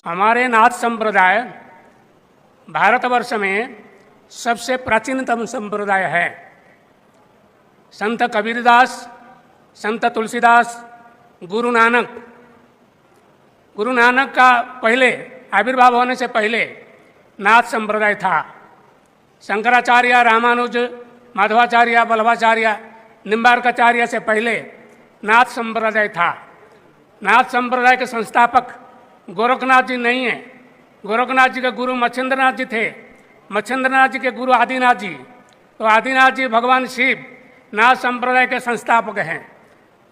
हमारे नाथ संप्रदाय भारतवर्ष में सबसे प्राचीनतम संप्रदाय है। संत कबीरदास, संत तुलसीदास, गुरु नानक का पहले आविर्भाव होने से पहले नाथ संप्रदाय था। शंकराचार्य, रामानुज, माधवाचार्य, बल्लभाचार्य, निम्बार्काचार्य से पहले नाथ संप्रदाय था। नाथ संप्रदाय के संस्थापक गोरखनाथ जी नहीं हैं। गोरखनाथ जी के गुरु मच्छिंद्रनाथ जी थे। मच्छिंद्रनाथ जी के गुरु आदिनाथ जी, तो आदिनाथ जी भगवान शिव नाथ संप्रदाय के संस्थापक हैं।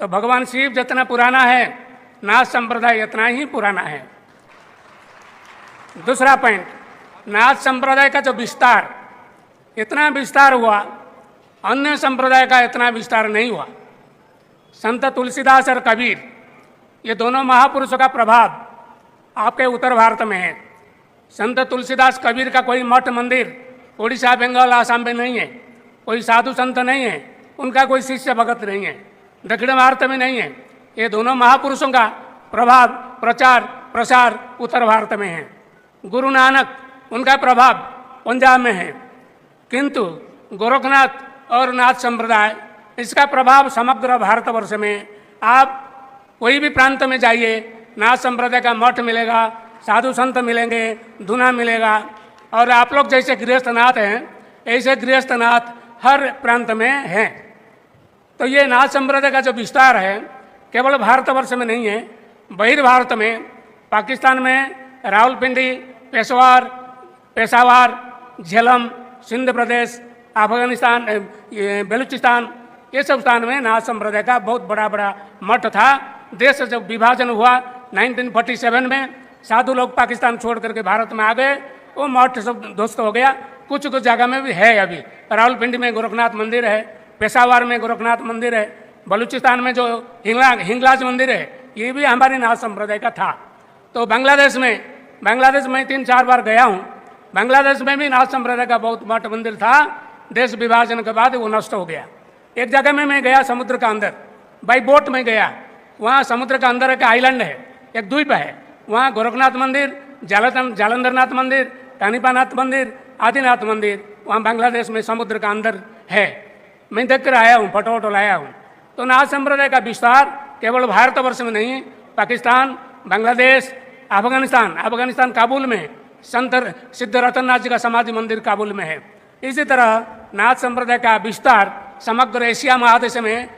तो भगवान शिव जितना पुराना है, नाथ संप्रदाय इतना ही पुराना है। दूसरा पॉइंट, नाथ संप्रदाय का जो विस्तार, इतना विस्तार हुआ, अन्य संप्रदाय का इतना विस्तार नहीं हुआ। संत तुलसीदास और कबीर, ये दोनों महापुरुषों का प्रभाव आपके उत्तर भारत में है। संत तुलसीदास, कबीर का कोई मठ मंदिर उड़ीसा, बंगाल, आसाम में नहीं है। कोई साधु संत नहीं है, उनका कोई शिष्य भगत नहीं है, दक्षिण भारत में नहीं है। ये दोनों महापुरुषों का प्रभाव, प्रचार, प्रसार उत्तर भारत में है। गुरु नानक, उनका प्रभाव पंजाब में है। किंतु गोरखनाथ और नाथ संप्रदाय, इसका प्रभाव समग्र भारतवर्ष में, आप कोई भी प्रांत में जाइए, नाथ संप्रदाय का मठ मिलेगा, साधु संत मिलेंगे, धुना मिलेगा। और आप लोग जैसे गृहस्थनाथ हैं, ऐसे गृहस्थनाथ हर प्रांत में हैं। तो ये नाथ संप्रदाय का जो विस्तार है, केवल भारतवर्ष में नहीं है, बहिर्भारत में, पाकिस्तान में रावलपिंडी, पेशावर, झेलम, सिंध प्रदेश, अफगानिस्तान, बलूचिस्तान, ये सब स्थान में नाथ संप्रदाय का बहुत बड़ा मठ था। देश जब विभाजन हुआ 1947 में, साधु लोग पाकिस्तान छोड़ करके भारत में आ गए, वो मठ सब ध्वस्त हो गया। कुछ जगह में भी है अभी। रावलपिंडी में गोरखनाथ मंदिर है, पेशावर में गोरखनाथ मंदिर है, बलूचिस्तान में जो हिंगलाज मंदिर है, ये भी हमारे नाथ संप्रदाय का था। तो बांग्लादेश में 3-4 बार गया हूँ। बांग्लादेश में भी नाथ संप्रदाय का बहुत मठ मंदिर था। देश विभाजन के बाद वो नष्ट हो गया। एक जगह में मैं गया समुद्र का अंदर, बाई बोट में गया। वहाँ समुद्र का अंदर एक आइलैंड है, एक द्वीप है। वहाँ गोरखनाथ मंदिर, जालंधरनाथ मंदिर, कानीपानाथ मंदिर, आदिनाथ मंदिर, वहाँ बांग्लादेश में समुद्र का अंदर है। मैं देख कर आया हूँ, फोटो लाया हूँ। तो नाथ संप्रदाय का विस्तार केवल भारतवर्ष में नहीं, पाकिस्तान, बांग्लादेश, अफगानिस्तान काबुल में संत सिद्ध रतननाथ जी का समाधि मंदिर काबुल में है। इसी तरह नाथ संप्रदाय का विस्तार समग्र एशिया महादेश में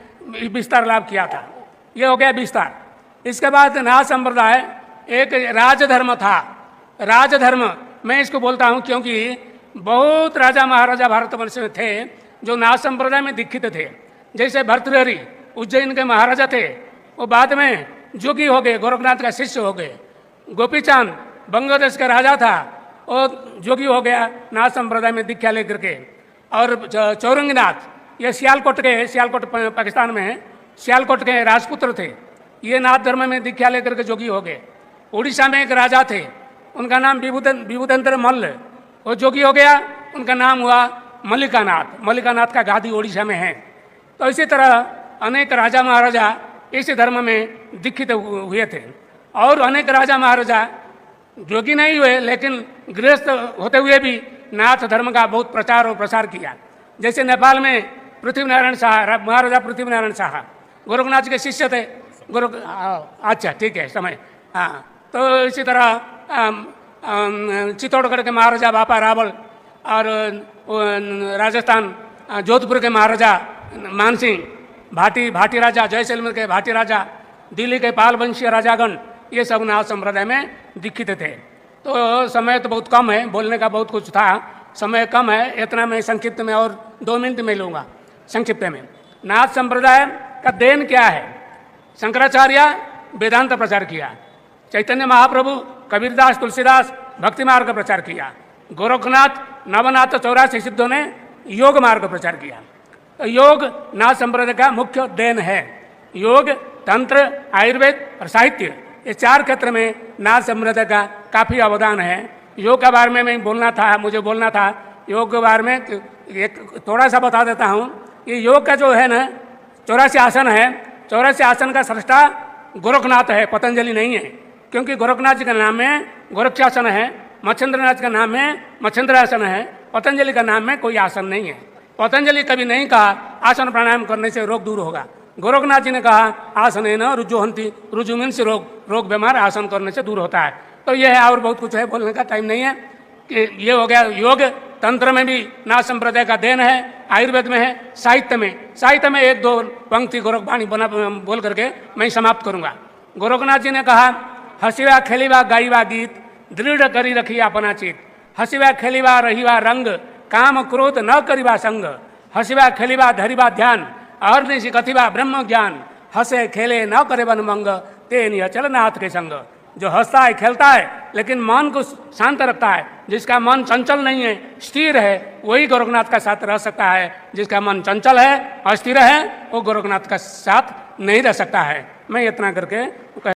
विस्तार लाभ किया था। ये हो गया विस्तार। इसके बाद नाथ संप्रदाय एक राजधर्म था। राजधर्म मैं इसको बोलता हूँ क्योंकि बहुत राजा महाराजा भारतवर्ष में थे जो नाथ संप्रदाय में दीक्षित थे। जैसे भर्तृहरि उज्जैन के महाराजा थे, वो बाद में जोगी हो गए, गोरखनाथ का शिष्य हो गए। गोपीचांद बांग्लादेश का राजा था, वो जोगी हो गया नाथ संप्रदाय में दीक्षा लेकर के। और चौरंगीनाथ, ये सियालकोट पाकिस्तान में है, सियालकोट के राजपुत्र थे। ये नाथ धर्म में दीक्षा लेकर के जोगी हो गए। उड़ीसा में एक राजा थे, उनका नाम विभूतेंद्र मल्ल, वो जोगी हो गया, उनका नाम हुआ मल्लिकानाथ का गादी उड़ीसा में है। तो इसी तरह अनेक राजा महाराजा इस धर्म में दीक्षित हुए थे। और अनेक राजा महाराजा जोगी नहीं हुए, लेकिन गृहस्थ होते हुए भी नाथ धर्म का बहुत प्रचार और प्रसार किया। जैसे नेपाल में पृथ्वीनारायण शाह, महाराजा पृथ्वीनारायण शाह गोरखनाथ के शिष्य थे। अच्छा ठीक है, समय। हाँ, तो इसी तरह चित्तौड़गढ़ के महाराजा बापा रावल, और राजस्थान जोधपुर के महाराजा मानसिंह, भाटी राजा, जैसलमेर के भाटी राजा, दिल्ली के पाल वंशीय राजागण, ये सब नाथ संप्रदाय में दीक्षित थे। तो समय तो बहुत कम है, बोलने का बहुत कुछ था, समय कम है, इतना मैं संक्षिप्त में और 2 मिनट में लूँगा। संक्षिप्त में नाथ संप्रदाय का देन क्या है? शंकराचार्य वेदांत प्रचार किया, चैतन्य महाप्रभु, कबीरदास, तुलसीदास भक्ति मार्ग का प्रचार किया, गोरखनाथ, नवनाथ 84 सिद्धों ने योग मार्ग प्रचार किया। तो योग नाथ संप्रदाय का मुख्य देन है। योग, तंत्र, आयुर्वेद और साहित्य, ये 4 क्षेत्र में नाथ संप्रदाय का काफ़ी अवदान है। योग के बारे में मुझे बोलना था। योग के बारे में एक थोड़ा सा बता देता हूँ। ये योग का जो है ना 84 आसन है, 84 आसन का सृष्टा गोरखनाथ है, पतंजलि नहीं है। क्योंकि गोरखनाथ जी के नाम में गोरक्षासन है, मच्छिंद्रनाथ का नाम में मच्छिंद्रासन है, पतंजलि का नाम में कोई आसन नहीं है। पतंजलि कभी नहीं कहा आसन प्राणायाम करने से रोग दूर होगा। गोरखनाथ जी ने कहा आसन है न रुजुहंती, रुजु मीन्स रोग बीमार आसन करने से दूर होता है। तो यह है, और बहुत कुछ है, बोलने का टाइम नहीं है। कि ये हो गया योग। तंत्र में भी नाथ संप्रदाय का देन है, आयुर्वेद में है, साहित्य में एक दो पंक्ति गोरखवाणी बना बोल करके मैं समाप्त करूंगा। गोरखनाथ जी ने कहा हसीवा खेलीवा गाईवा गीत, दृढ़ करी रखी अपना चित, हसीवा खेलीवा रहीवा रंग, काम क्रोध न करीबा संग, हसीवा खेलीवा धरीबा ध्यान, और निशि कथिबा ब्रह्म ज्ञान, हंसे खेले न करे बन मंग, तेन अचल नाथ के संग। जो हंसता है खेलता है लेकिन मन को शांत रखता है, जिसका मन चंचल नहीं है, स्थिर है, वही गोरखनाथ का साथ रह सकता है। जिसका मन चंचल है, अस्थिर है, वो गोरखनाथ का साथ नहीं रह सकता है। मैं इतना करके